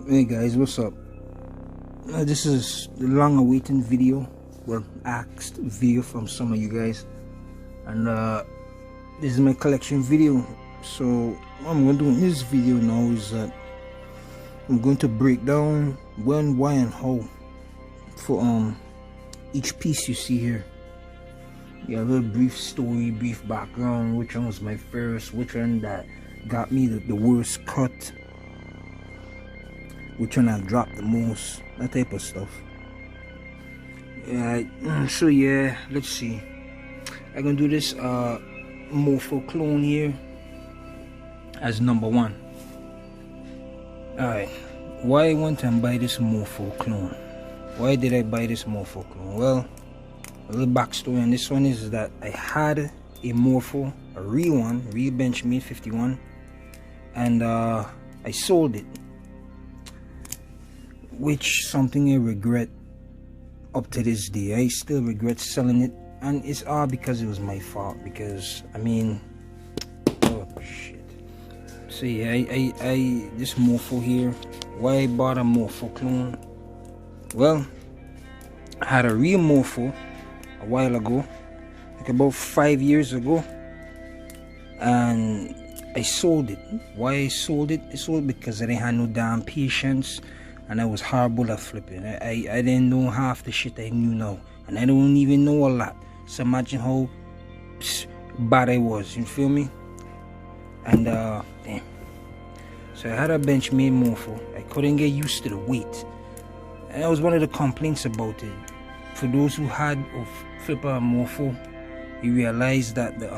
Hey guys, what's up? This is the long awaited video, well, asked video from some of you guys, and this is my collection video. So what I'm going to do in this video now is that I'm going to break down when, why, and how for each piece you see here. Yeah, a little brief story, brief background, which one was my first, which one that got me the worst cut, which one I dropped the most, that type of stuff. Yeah, so yeah, let's see. I'm gonna do this Morpho clone here as number one. Alright, why I went and buy this Morpho clone? Why did I buy this Morpho clone? Well, a little backstory on this one is that I had a Morpho, a real one, real Benchmade 51, and I sold it, which something I regret up to this day. I still regret selling it, and it's all because it was my fault. Because I mean, oh shit. So yeah, I this Morpho here. Why I bought a Morpho clone? Well, I had a real Morpho a while ago, like about 5 years ago, and I sold it. Why I sold it? I sold it because I didn't have no damn patience, and I was horrible at flipping. I didn't know half the shit I knew now, and I don't even know a lot. So imagine how bad I was, you feel me? And damn. So I had a Benchmade Morpho. I couldn't get used to the weight, and that was one of the complaints about it. For those who had or flip a Morpho, you realize that the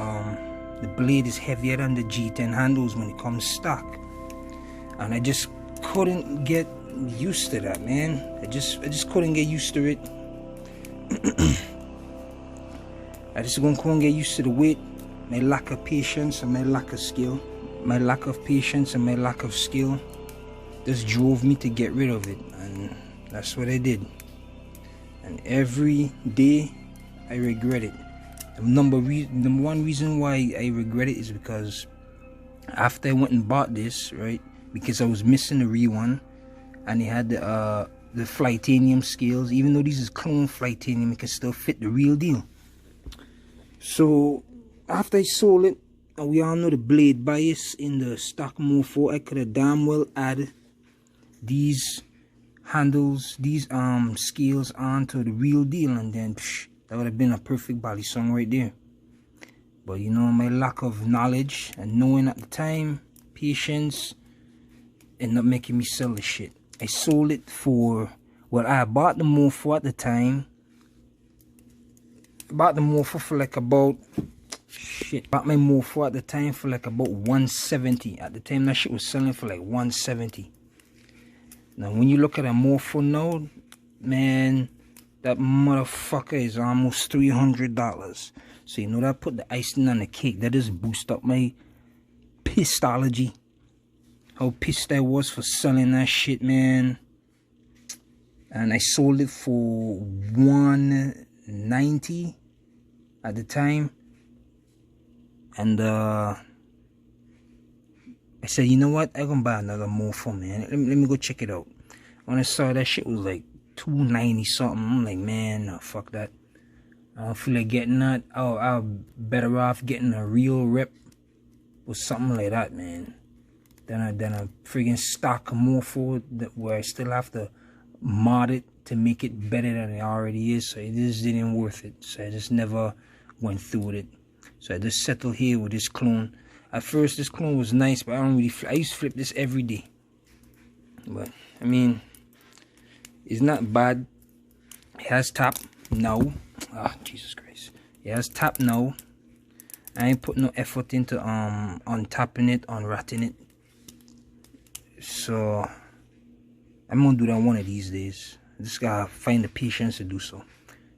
blade is heavier than the G10 handles when it comes stock, and I just couldn't get used to that, man. I just couldn't get used to it. I just couldn't get used to the weight, my lack of patience and my lack of skill. My lack of patience and my lack of skill just drove me to get rid of it, and that's what I did. And every day I regret it. The number one reason why I regret it is because after I went and bought this, right, because I was missing the real one, and it had the Flightanium scales. Even though this is clone Flightanium, it can still fit the real deal. So after I sold it, and we all know the blade bias in the stock Morpho, I could have damn well added these handles, these scales onto the real deal, and then that would have been a perfect balisong right there. But you know, my lack of knowledge and knowing at the time, patience, ended up making me sell the shit. I sold it for, well, I bought the Morpho at the time. I bought the Morpho for like about, bought my Morpho at the time for like about 170. At the time, that shit was selling for like 170. Now, when you look at a Morpho now, man, that motherfucker is almost $300. So, you know, that put the icing on the cake. That just boost up my pissology. How pissed I was for selling that shit, man. And I sold it for $190 at the time. And I said, you know what? I'm gonna buy another Morpho, man. Let me go check it out. When I saw that shit was like $290 something, I'm like, man, no, fuck that. I don't feel like getting that. I'm better off getting a real rep or something like that, man. Than a friggin' stock Morpho where I still have to mod it to make it better than it already is. So it just didn't worth it. So I just never went through with it. So I just settled here with this clone. At first, this clone was nice, but I used to flip this every day. But I mean, it's not bad. It has tap now. Ah, Jesus Christ! It has tap now. I ain't put no effort into untapping it, unratting it. So I'm gonna do that one of these days. I just gotta find the patience to do so.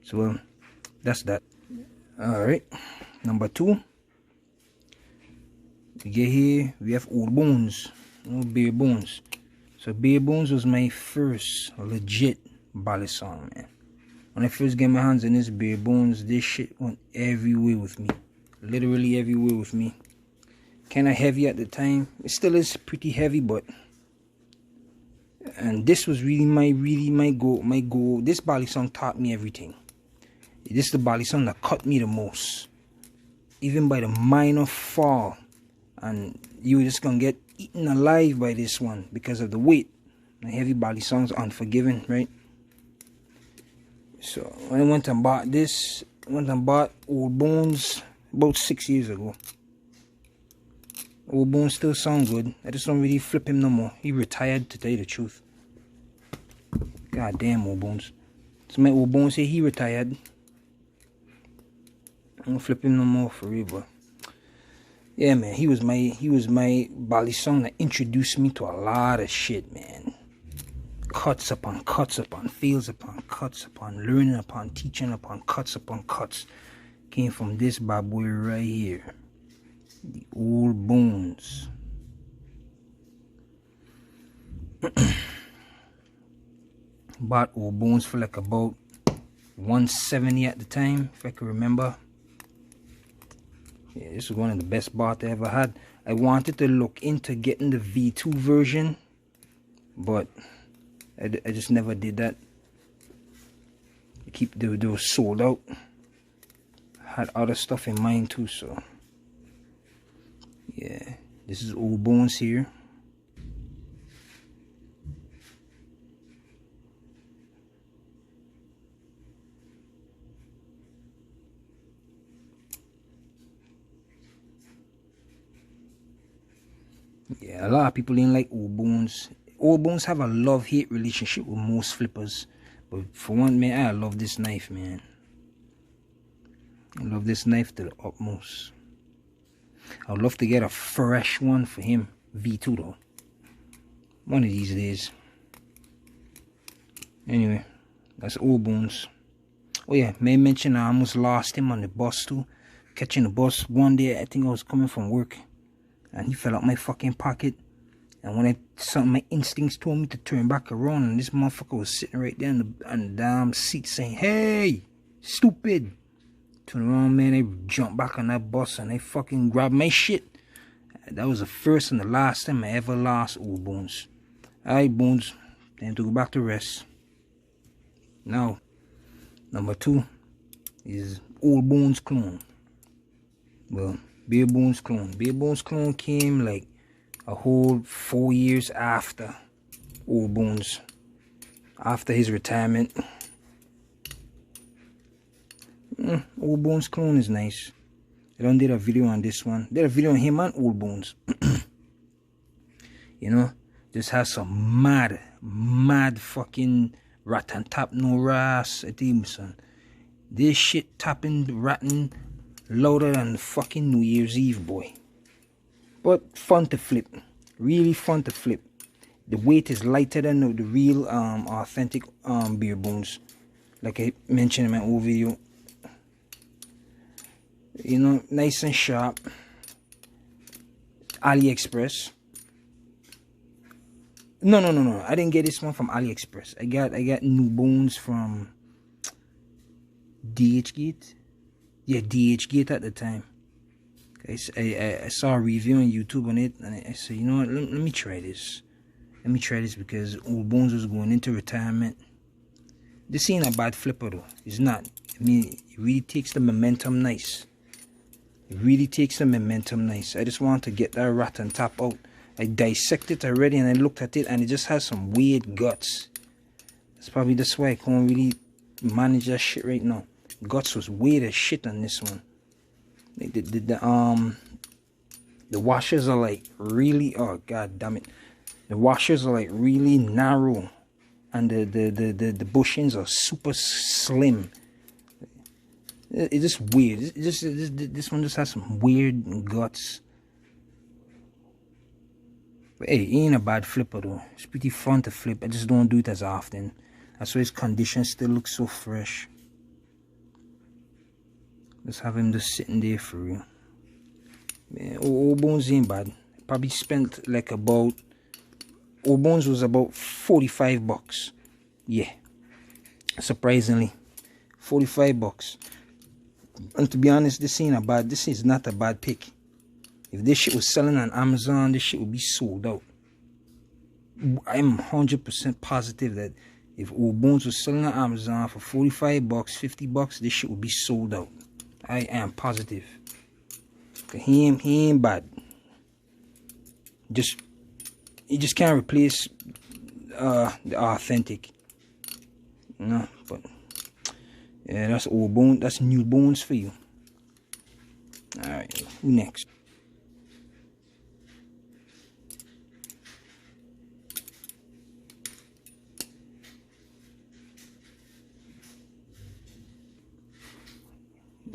So well, that's that. Alright, number two. We get here, we have old bones, old bare bones. So bare bones was my first legit balisong, man. When I first get my hands on this bare bones, this shit went everywhere with me. Literally everywhere with me. Kinda heavy at the time. It still is pretty heavy, but And this was really my goal. This balisong taught me everything. This is the balisong that cut me the most, even by the minor fall. And you just gonna get eaten alive by this one because of the weight. The heavy balisong's unforgiving, right? So when I went and bought this, I went and bought Old Bones about 6 years ago. Old Bones still sound good. I just don't really flip him no more. He retired, to tell you the truth. God damn, Old Bones. So my Old Bones say he retired. I don't flip him no more for real, but yeah, man, he was my balisong that introduced me to a lot of shit, man. Cuts upon fields upon cuts upon learning upon teaching upon cuts came from this bad boy right here, the Old Bones. Bought Old Bones for like about $170 at the time, if I can remember. Yeah, this was one of the best bought I ever had. I wanted to look into getting the V2 version, but I just never did that. They were sold out. Had other stuff in mind too, so yeah, this is Old Bones here. Yeah, a lot of people didn't like Old Bones. Old Bones have a love-hate relationship with most flippers. But for one, man, I love this knife, man. I love this knife to the utmost. I would love to get a fresh one for him. V2 though. One of these days. Anyway, that's Old Bones. Oh yeah, may I mention I almost lost him on the bus too. Catching the bus one day, I think I was coming from work. And he fell out my fucking pocket. And when my instincts told me to turn back around, and this motherfucker was sitting right there on the damn seat saying, "Hey, stupid." Turn around, man, I jumped back on that bus and I fucking grabbed my shit. That was the first and the last time I ever lost Old Bones. Alright, Bones, time to go back to rest. Now, number 2 is Old Bones clone. Well, Bare Bones clone. Bare Bones clone came like a whole 4 years after Old Bones, after his retirement. Old Bones clone is nice. I done did a video on this one. Did a video on him and Old Bones. You know, this has some mad fucking rat and tap no ras at him, son. This shit tapping, ratting louder than fucking New Year's Eve, boy. But fun to flip. Really fun to flip. The weight is lighter than the real authentic Bare Bones. Like I mentioned in my old video. You know, nice and sharp. AliExpress. No. I didn't get this one from AliExpress. I got new bones from DHgate. Yeah, DHgate at the time. I saw a review on YouTube on it, and I said, you know what, let me try this. Let me try this because Old Bones was going into retirement. This ain't a bad flipper though. It's not. I mean, it really takes the momentum nice. It really takes the momentum nice. I just want to get that rat and tap out. I dissected it already and I looked at it and it just has some weird guts. That's probably that's why I can't really manage that shit right now. Guts was weird as shit on this one. The washers are like really, oh god damn it. The washers are like really narrow and the bushings are super slim. It's just weird. This one just has some weird guts. But hey, it ain't a bad flipper though. It's pretty fun to flip. I just don't do it as often. That's why his condition still looks so fresh. Let's have him just sitting there for real. Man, Old Bones ain't bad. Probably spent like about, Old Bones was about $45. Yeah. Surprisingly. $45. And to be honest, this is not a bad pick. If this shit was selling on Amazon, this shit would be sold out. I'm 100% positive that if Old Bones was selling on Amazon for 45 bucks, 50 bucks, this shit would be sold out. I am positive. He ain't bad. He just can't replace the authentic. You know, but yeah, that's Old Bone. That's New Bones for you. Alright, who next?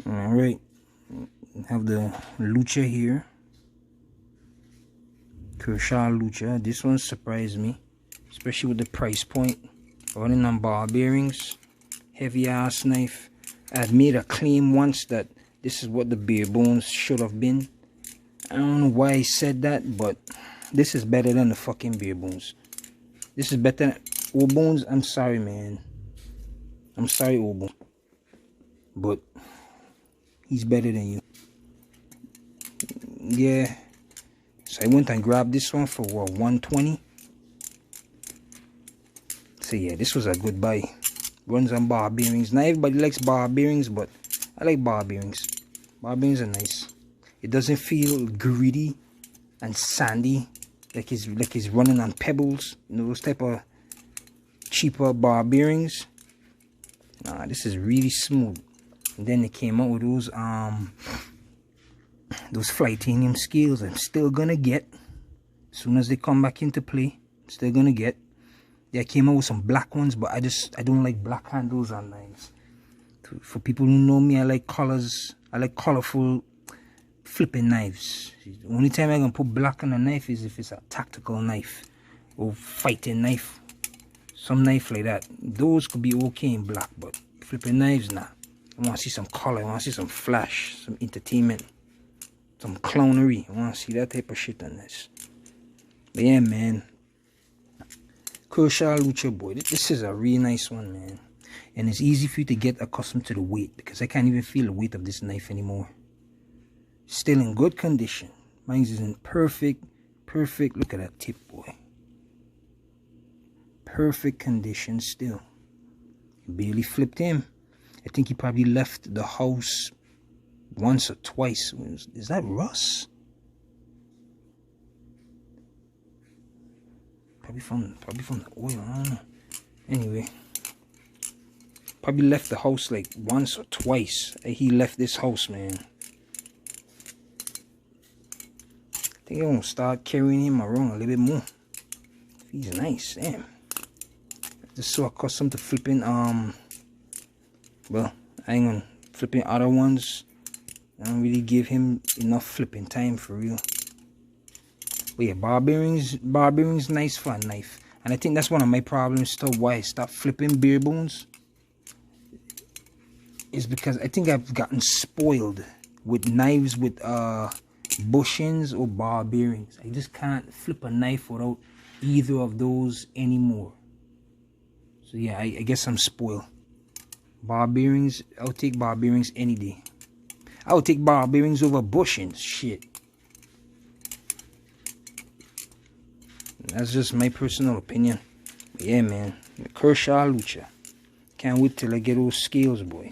Alright, have the Lucha here. Kershaw Lucha. This one surprised me, especially with the price point. Running on ball bearings. Heavy ass knife. I've made a claim once that this is what the bare bones should have been. I don't know why I said that, but this is better than the fucking bare bones. This is better than Old Bones. I'm sorry, man. I'm sorry, Old Bones. But he's better than you. Yeah. So I went and grabbed this one for what, 120. So yeah, this was a good buy. Runs on bar bearings. Not everybody likes bar bearings, but I like bar bearings. Bar bearings are nice. It doesn't feel gritty and sandy like it's running on pebbles. You know, those type of cheaper bar bearings. Nah, this is really smooth. And then they came out with those Flightanium scales. I'm still gonna get as soon as they come back into play. I'm still gonna get. They came out with some black ones, but I don't like black handles on knives. For people who know me, I like colors. I like colorful flipping knives. The only time I'm gonna put black on a knife is if it's a tactical knife or fighting knife. Some knife like that. Those could be okay in black, but flipping knives, nah. I want to see some color. I want to see some flash, some entertainment, some clownery. I want to see that type of shit on this. But yeah, man. Kershaw Lucha, boy. This is a really nice one, man. And it's easy for you to get accustomed to the weight, because I can't even feel the weight of this knife anymore. Still in good condition. Mine is in perfect. Look at that tip, boy. Perfect condition still. Barely flipped him. I think he probably left the house once or twice. Is that Russ? Probably from the oil. I don't know. Anyway, probably left the house like once or twice. He left this house, man. I think I'm gonna start carrying him around a little bit more. He's nice, damn. Just so accustomed to flipping well, I ain't gonna flipping other ones. I don't really give him enough flipping time for real. But yeah, bar bearings, nice for a knife. And I think that's one of my problems still why I stopped flipping bare bones. Is because I think I've gotten spoiled with knives with bushings or bar bearings. I just can't flip a knife without either of those anymore. So yeah, I guess I'm spoiled. Bar bearings, I'll take bar bearings any day. I would take bar bearings over bushings. Shit. That's just my personal opinion. But yeah, man. Kershaw Lucha. Can't wait till I get those scales, boy.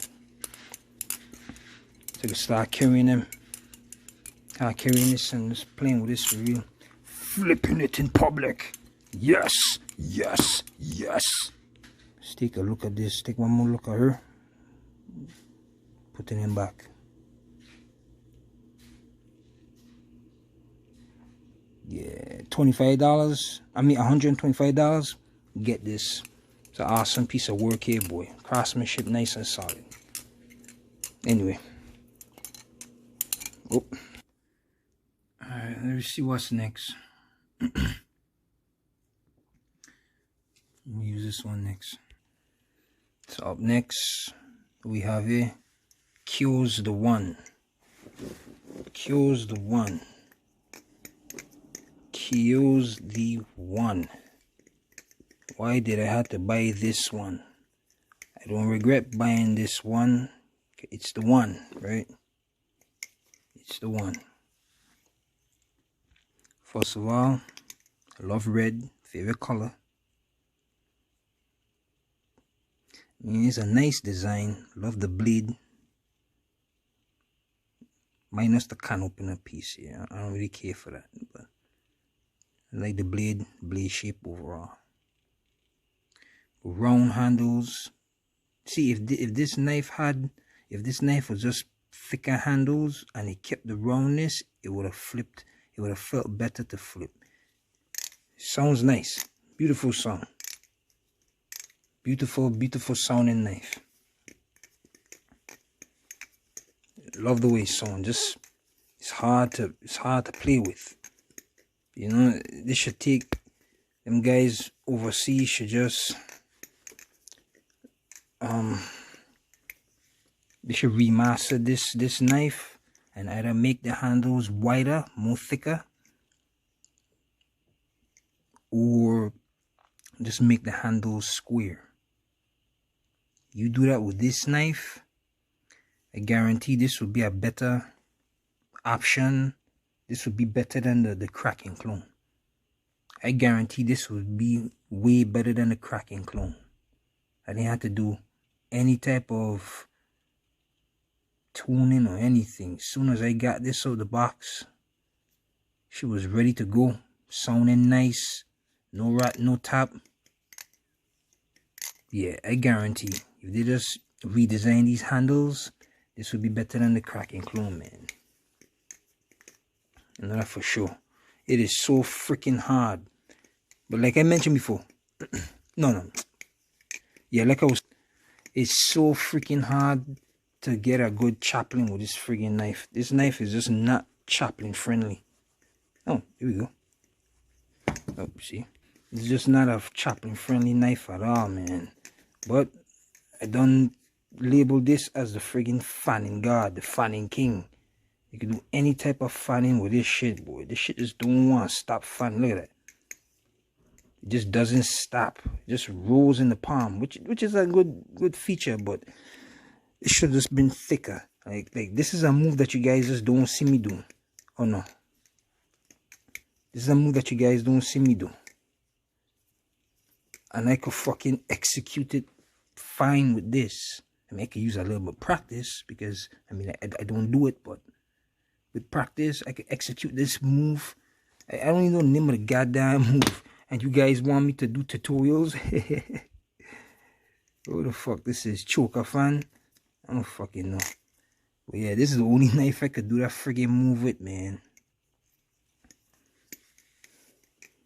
So I can start carrying them. Start carrying this and just playing with this for real. Flipping it in public. Yes. Yes. Yes. Let's take a look at this. Take one more look at her. Putting him back. Yeah, $25. I mean, $125. Get this. It's an awesome piece of work here, boy. Craftsmanship, nice and solid. Anyway. Oh. Alright, let me see what's next. Let me use this one next. So up next, we have here, Kills the One. Kills the One. Kills the One. Why did I have to buy this one? I don't regret buying this one. It's the one, right? It's the one. First of all, I love red. favorite color. I mean, it's a nice design. Love the blade. Minus the can opener piece here. I don't really care for that, but I like the blade shape overall. Round handles. See, if this knife was just thicker handles and it kept the roundness, it would have flipped. It would have felt better to flip. Sounds nice. Beautiful sound. Beautiful, beautiful sounding knife. Love the way it sounds. Just it's hard to play with. You know, this should take them guys overseas should just they should remaster this knife and either make the handles wider, more thicker, or just make the handles square. You do that with this knife, I guarantee this would be a better option. This would be better than the cracking clone. I guarantee this would be way better than the cracking clone. I didn't have to do any type of tuning or anything. As soon as I got this out of the box, she was ready to go. Sounding nice. No rat, no tap. Yeah, I guarantee if they just redesign these handles, this would be better than the cracking clone, man. I know that for sure. It is so freaking hard. But like I mentioned before, no. Yeah, like I was, it's so freaking hard to get a good chaplain with this friggin' knife. This knife is just not chaplain friendly. Oh, here we go. Oh, see? It's just not a chaplain friendly knife at all, man. But I done label this as the friggin' fanning god, the fanning king. You can do any type of fanning with this shit, boy. This shit just don't want to stop fanning. Look at that. It just doesn't stop. It just rolls in the palm, which is a good feature, but it should have just been thicker. Like this is a move that you guys just don't see me do. Oh no. This is a move that you guys don't see me do. And I could fucking execute it fine with this. I mean, I could use a little bit of practice because, I mean, I don't do it, but with practice, I could execute this move. I don't even know the name of the goddamn move. And you guys want me to do tutorials? What the fuck this is? Choker fan? I don't fucking know. But yeah, this is the only knife I could do that friggin' move with, man.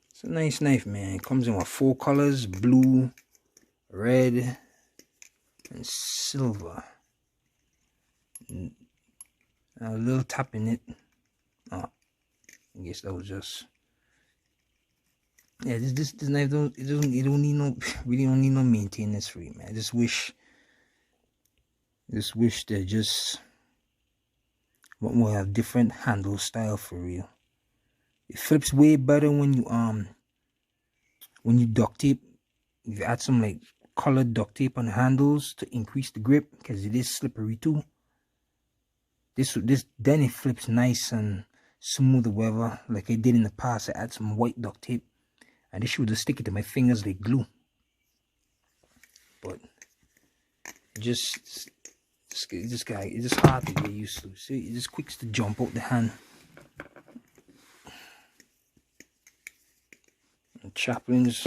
It's a nice knife, man. It comes in with 4 colors: blue, red, and silver. And a little tap in it. Oh, I guess that was just. Yeah, this knife don't need no really don't need no maintenance for it, man. I just wish they just will have different handle style for real. It flips way better when you duct tape. You add some like colored duct tape on the handles to increase the grip because it is slippery too. This then it flips nice and smooth or whatever, like I did in the past. I add some white duct tape. And this should just stick it to my fingers like glue. But it's just hard to get used to. See, it just quick to jump out the hand. And chaplains.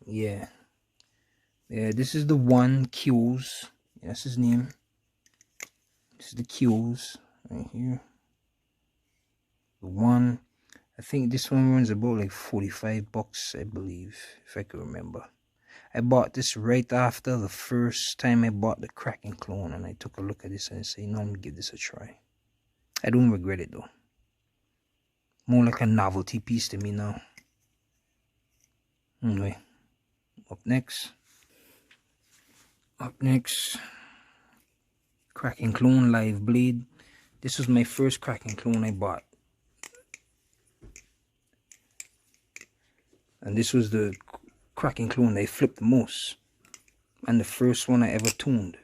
Yeah. Yeah, this is the one Q's. Yeah, that's his name. This is the Q's right here. The one. I think this one runs about like 45 bucks, I believe, if I can remember. I bought this right after the first time I bought the cracking clone, and I took a look at this and I said, no, I'm gonna give this a try. I don't regret it though. More like a novelty piece to me now. Anyway, up next, cracking clone live blade. This was my first cracking clone I bought. And this was the cracking clone I flipped the most. And the first one I ever tuned.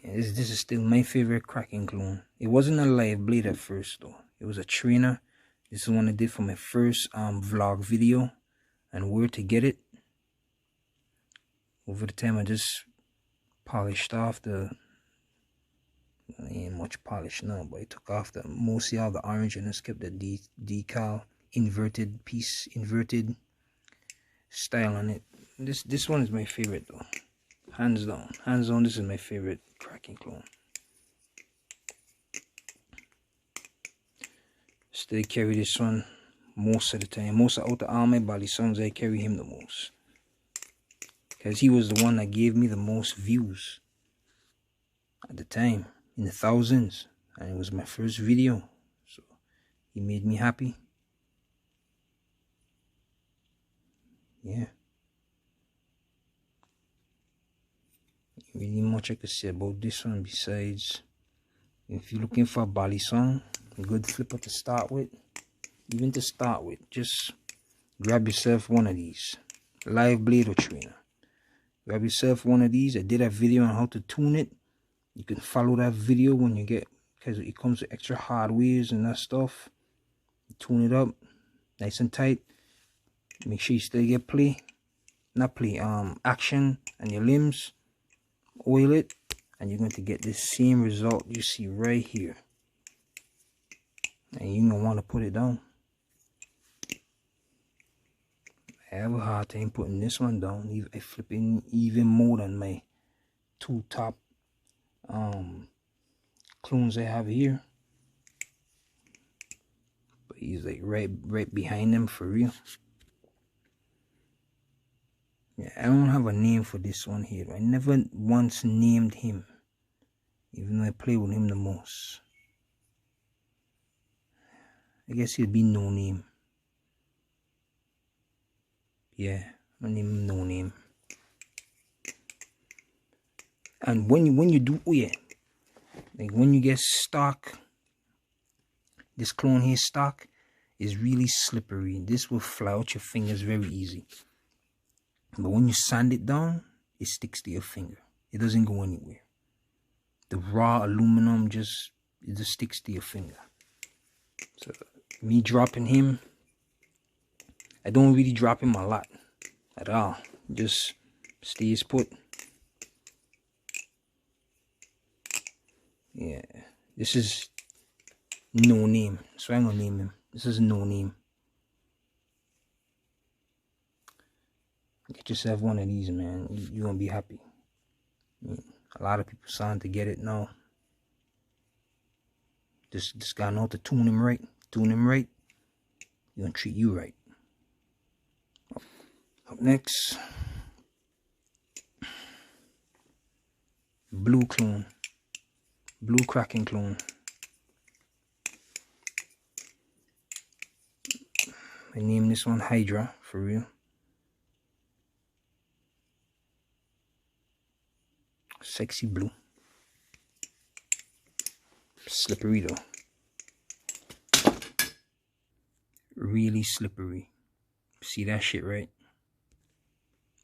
Yeah, This is still my favorite cracking clone. It wasn't a live blade at first though. It was a trainer. This is one I did for my first vlog video, and where to get it. Over the time I just polished off the, ain't much polish now, but I took off the mostly all the orange and just kept the decal inverted style on it. This one is my favorite though. Hands down, this is my favorite cracking clone. Still carry this one most of the time. Most out of all my balisongs, I carry him the most, because he was the one that gave me the most views at the time, in the thousands, and it was my first video, so he made me happy. Yeah, really much I could say about this one. Besides, if you're looking for a balisong, a good flipper to start with, even to start with, just grab yourself one of these, live blade or trainer. Grab yourself one of these. I did a video on how to tune it. You can follow that video when you get, because it comes with extra hardwares and that stuff. You tune it up nice and tight. Make sure you still get action on your limbs. Oil it, and you're going to get the same result you see right here. And you don't want to put it down. I have a hard time putting this one down. I flip in even more than my two top clones I have here. But he's like right behind them for real. Yeah, I don't have a name for this one here. I never once named him, even though I play with him the most. I guess he'll be no name. Yeah, I name him no name. And when you do, oh yeah, like when you get stock, this clone here stock is really slippery. This will fly out your fingers very easy. But when you sand it down, it sticks to your finger. It doesn't go anywhere. The raw aluminum just sticks to your finger. So me dropping him, I don't really drop him a lot at all. Just stays put. Yeah, this is no name, so I'm gonna name him. This is no name. Get yourself one of these, man. You're gonna be happy. I mean, a lot of people starting to get it now. This guy know how to tune him right. Tune him right. He's gonna treat you right. Up next, blue clone. Blue cracking clone. I named this one Hydra, for real. Sexy blue. Slippery though. Really slippery. See that shit, right?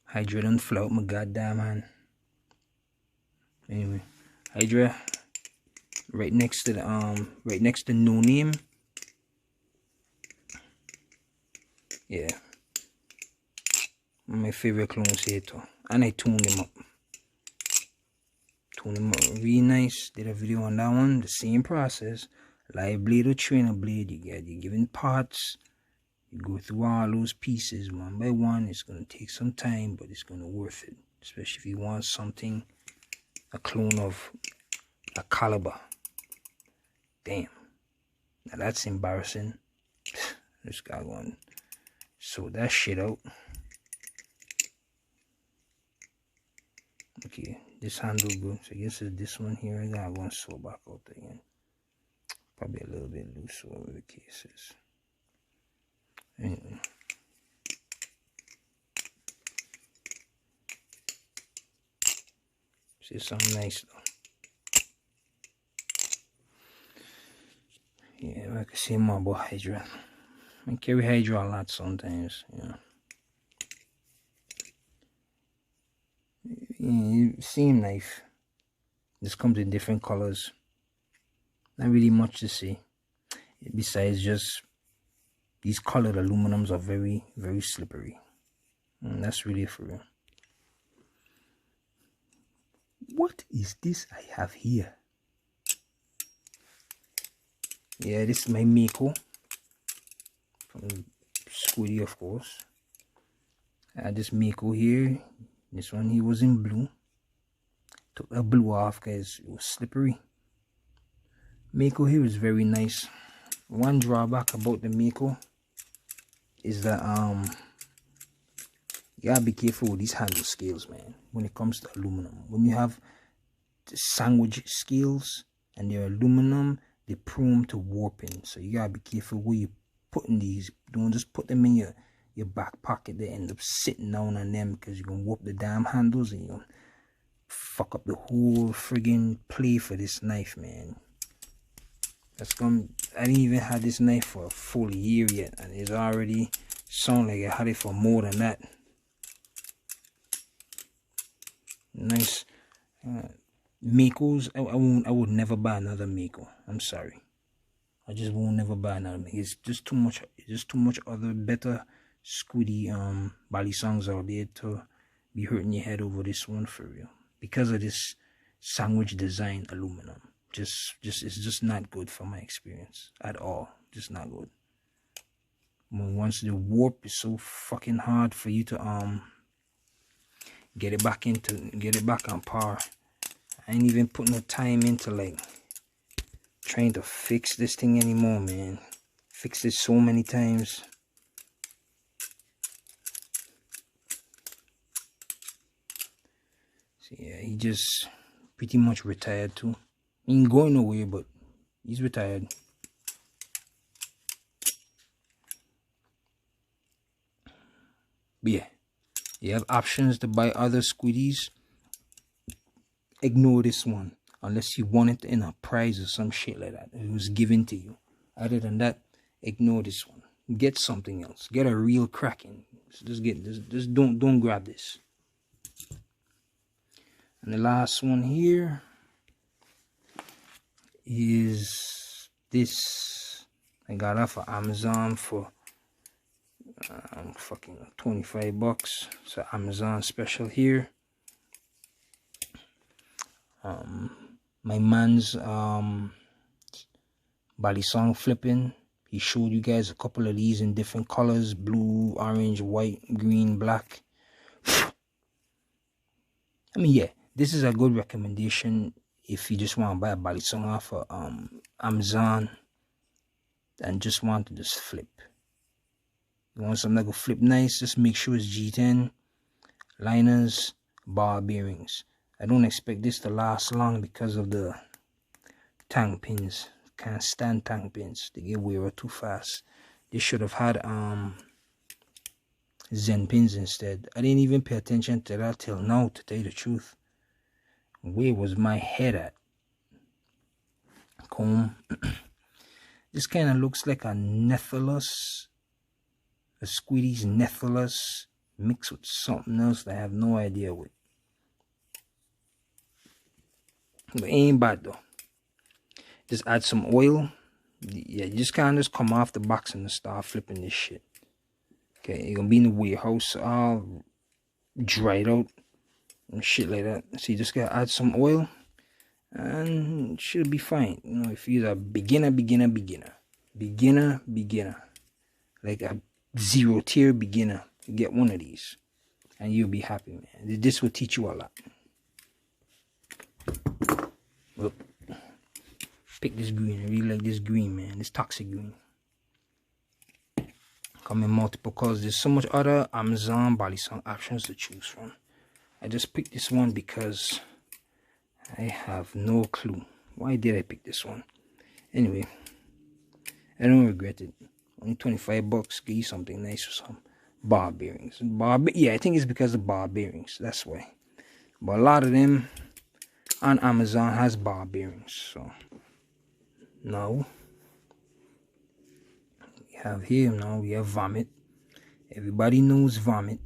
Hydra done float my goddamn hand. Anyway, Hydra right next to the no name. Yeah. One of my favorite clones here too. And I tuned him up. Tuned him up really nice. Did a video on that one. The same process. Live blade or trainer blade. You're given parts. You go through all those pieces one by one. It's gonna take some time, but it's gonna worth it. Especially if you want something, a clone of a caliber. Damn. Now that's embarrassing. This guy going sort that shit out. Okay, this handle good. So I guess it's this one here. I gotta go and sew back out again. Probably a little bit loose, whatever the case is. Anyway. See something nice though. Yeah, like I say more about Hydra. I carry Hydra a lot sometimes, you know. Yeah, seam knife. This comes in different colors. Not really much to say. Besides just these colored aluminums are very, very slippery. And that's really for real. What is this I have here? Yeah, this is my Mikko. From Squiddy, of course. I had this Mikko here. This one he was in blue. Took the blue off because it was slippery. Mikko here is very nice. One drawback about the Mikko is that you gotta be careful with these handle scales, man, when it comes to aluminum. When you have the sandwich scales and they're aluminum, they're prone to warping. So you gotta be careful where you putting these. Don't just put them in your back pocket. They end up sitting down on them because you're gonna warp the damn handles and you're gonna fuck up the whole friggin' play for this knife, man. I didn't even have this knife for a full year yet, and it's already sound like I had it for more than that. Nice. Mikkos. I would never buy another Mikko. I'm sorry. I just won't never buy another Mikko. It's just too much. Just too much other better Squiddy balisongs out there to be hurting your head over this one for real. Because of this sandwich design aluminum. It's just not good for my experience at all. Just not good. Once the warp is so fucking hard for you to get it back on par. I ain't even putting no time into like trying to fix this thing anymore, man. Fixed it so many times. So yeah, he just pretty much retired too. He ain't going nowhere, but he's retired. But yeah, you have options to buy other Squiddies. Ignore this one unless you want it in a prize or some shit like that. It was given to you. Other than that, ignore this one. Get something else. Get a real Kraken. Just don't grab this. And the last one here is this. I got off of Amazon for fucking 25 bucks. It's an Amazon special here. My man's balisong flipping. He showed you guys a couple of these in different colors: blue, orange, white, green, black. I mean, yeah, this is a good recommendation if you just want to buy a balisong off of Amazon and just want to just flip. You want something that will flip nice, just make sure it's G10, liners, bar bearings. I don't expect this to last long because of the tank pins. Can't stand tank pins. They get wear too fast. They should have had Zen pins instead. I didn't even pay attention to that till now, to tell you the truth. Where was my head at? Comb. This kind of looks like a Nephalus. A Squiddy's Nephalus mixed with something else that I have no idea what. But it ain't bad though. Just add some oil. Yeah, you just kind of just come off the box and start flipping this shit. Okay, you're gonna be in the warehouse all dried out and shit like that. So you just gotta add some oil and it should be fine. You know, if you're a beginner, like a 0-tier beginner, you get one of these and you'll be happy, man. This will teach you a lot. Look, pick this green. I really like this green, man. This toxic green. Come in multiple colors. There's so much other Amazon balisong options to choose from. I just picked this one because I have no clue. Why did I pick this one? Anyway, I don't regret it. Only 25 bucks. Get you something nice with some bar bearings. Yeah, I think it's because of bar bearings. That's why. But a lot of them on Amazon has bar bearings. So now we have here, now we have Vomit. Everybody knows Vomit.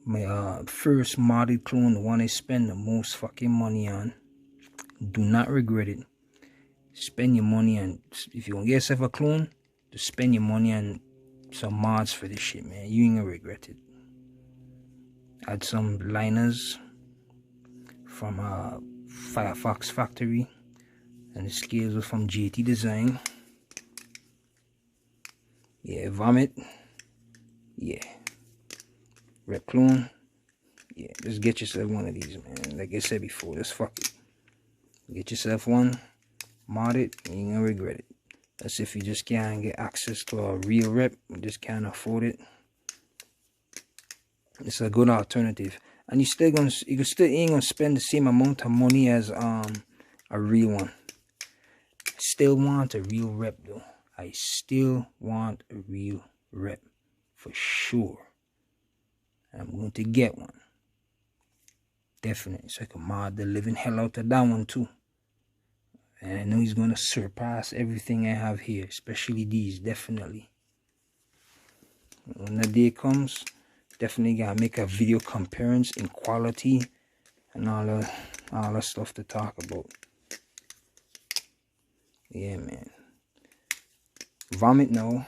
my first modded clone, the one I spend the most fucking money on. Do not regret it. Spend your money on, if you want to get yourself a clone, just spend your money on some mods for this shit, man. You ain't gonna regret it. Add some liners from Firefox Factory, and the scales were from JT Design. Yeah, Vomit. Yeah. Rep clone. Yeah, just get yourself one of these, man. Like I said before, just fuck it. Get yourself one, mod it, you ain't gonna regret it. That's if you just can't get access to a real rep, you just can't afford it. It's a good alternative. And you still ain't gonna spend the same amount of money as a real one. I still want a real rep though. I still want a real rep for sure. And I'm going to get one. Definitely. So I can mod the living hell out of that one too. And I know he's going to surpass everything I have here. Especially these. Definitely. When the day comes, definitely going to make a video comparison in quality. And all the stuff to talk about. Yeah, man. Vomit now.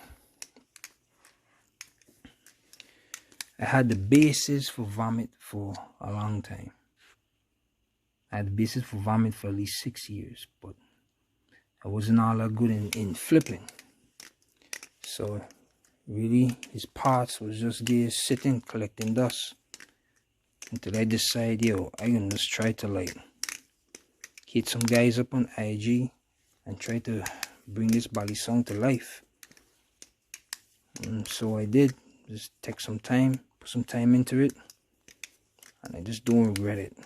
I had the basis for Vomit for a long time. I had the basis for Vomit for at least 6 years, but I wasn't all that good in flipping. So really, his parts was just there sitting, collecting dust. Until I decided, yo, I can just try to like hit some guys up on IG and try to bring this balisong to life. And so I did. Just take some time, put some time into it, and I just don't regret it.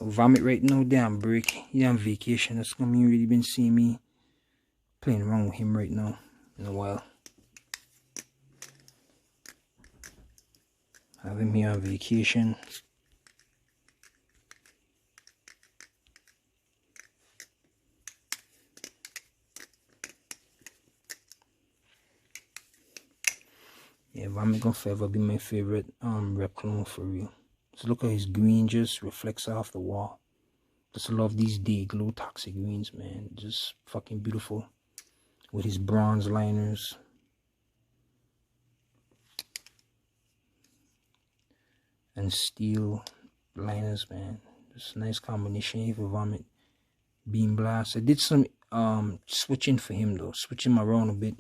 Vomit right now, damn break. He on vacation. That's gonna mean really been seeing me playing around with him right now in a while. Have him here on vacation. Yeah, Vomit gonna forever be my favorite rep clone for real. So look at his green just reflects off the wall. Just love these day glow toxic greens, man. Just fucking beautiful. With his bronze liners. And steel liners, man. Just a nice combination here for Vomit. Beam Blast. I did some switching for him though. Switching him around a bit.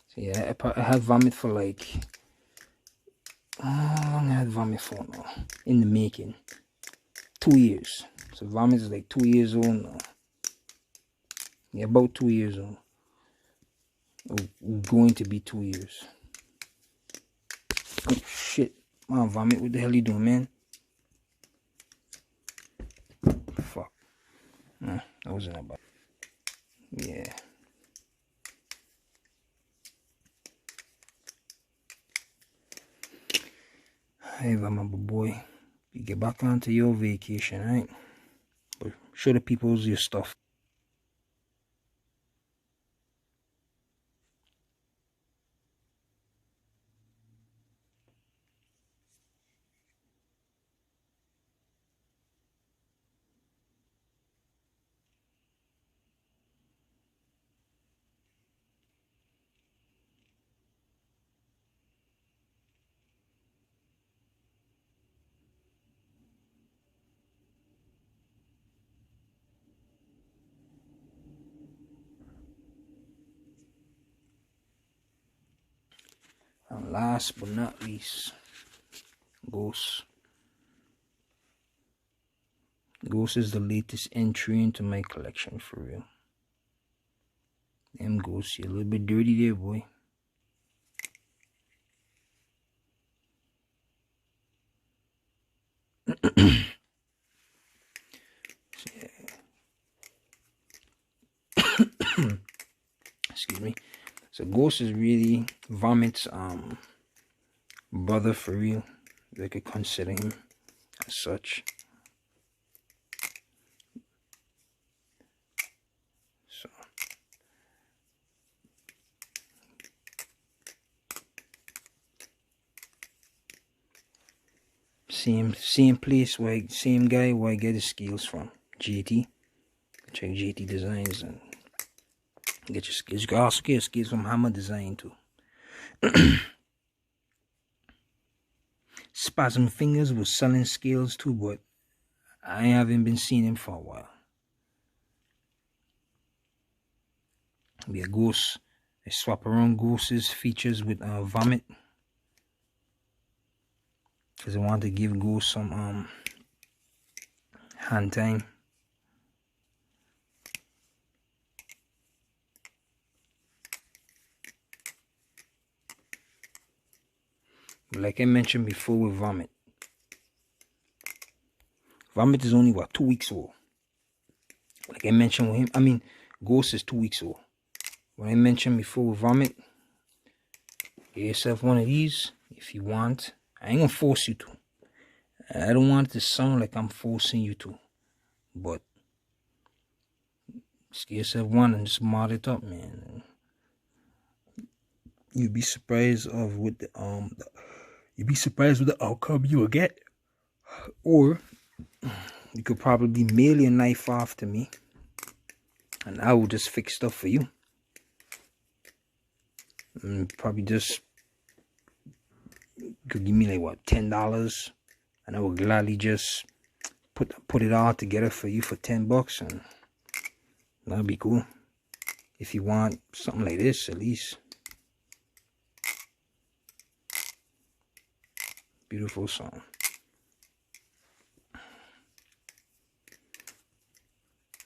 So yeah, I had Vomit for like, how long I had Vomit for now? In the making. 2 years. So Vomit is like 2 years old now. Yeah, about 2 years old. Going to be 2 years. Oh shit. Man, Vomit, what the hell you doing, man? Fuck. Nah, that wasn't about. Yeah. Hey, Vomit, boy. You get back onto your vacation, right? But show the people your stuff. And last but not least, Ghost. Ghost is the latest entry into my collection for real. Them Ghosts, you're a little bit dirty there, boy. Excuse me. So Ghost is really Vomit's brother for real. They could consider him as such. So Same place where same guy where I get the scales from. JT. Check JT Designs and get your scales. You can also get scales from Hammer Design too. Spasm Fingers was selling scales too, but I haven't been seeing him for a while. Be a Ghost. I swap around Ghost's features with Vomit, because I want to give Ghost some hand time. Like I mentioned before with Vomit is only what, 2 weeks old. Like I mentioned with him, I mean Ghost is 2 weeks old. When I mentioned before with Vomit, get yourself one of these if you want. I ain't gonna force you to. I don't want it to sound like I'm forcing you to, but just get yourself one and just mod it up, man. You'd be surprised with the outcome you will get. Or you could probably mail your knife off to me and I will just fix stuff for you. And probably just could give me like what, $10, and I will gladly just put it all together for you for $10, and that'll be cool. If you want something like this, at least. Beautiful song.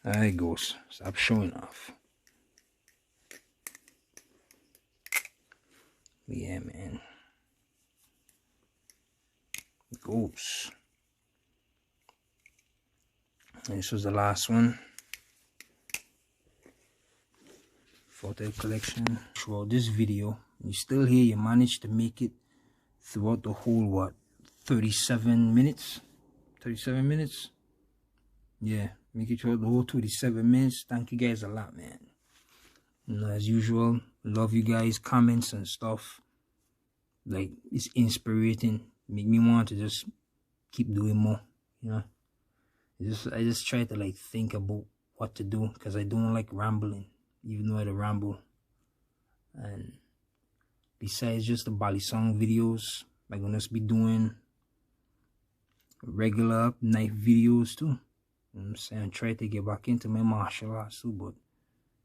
Alright, Ghost, stop showing off. Yeah, man. Ghost. This was the last one. Photo collection. Throughout this video, you still here, you managed to make it throughout the whole, what, 37 minutes? 37 minutes? Yeah, make it throughout the whole 37 minutes. Thank you guys a lot, man. You know, as usual, love you guys, comments and stuff. Like, it's inspiring. Make me want to just keep doing more, you know. I just try to like think about what to do, because I don't like rambling, even though I ramble. And besides just the balisong videos, I'm gonna be doing regular knife videos too. You know what I'm saying? Try to get back into my martial arts too, but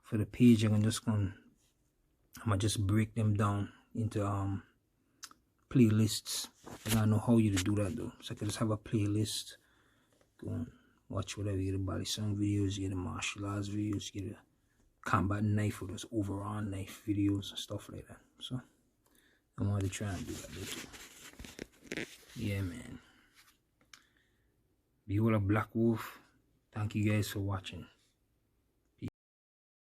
for the page I'm gonna just break them down into playlists. I don't know how you to do that though. So I can just have a playlist. Go and watch whatever. You get the balisong videos, you get the martial arts videos, you get the combat knife or those overall knife videos and stuff like that. So I wanted to try and do that too. Yeah, man. Behold a Black Wolf. Thank you guys for watching.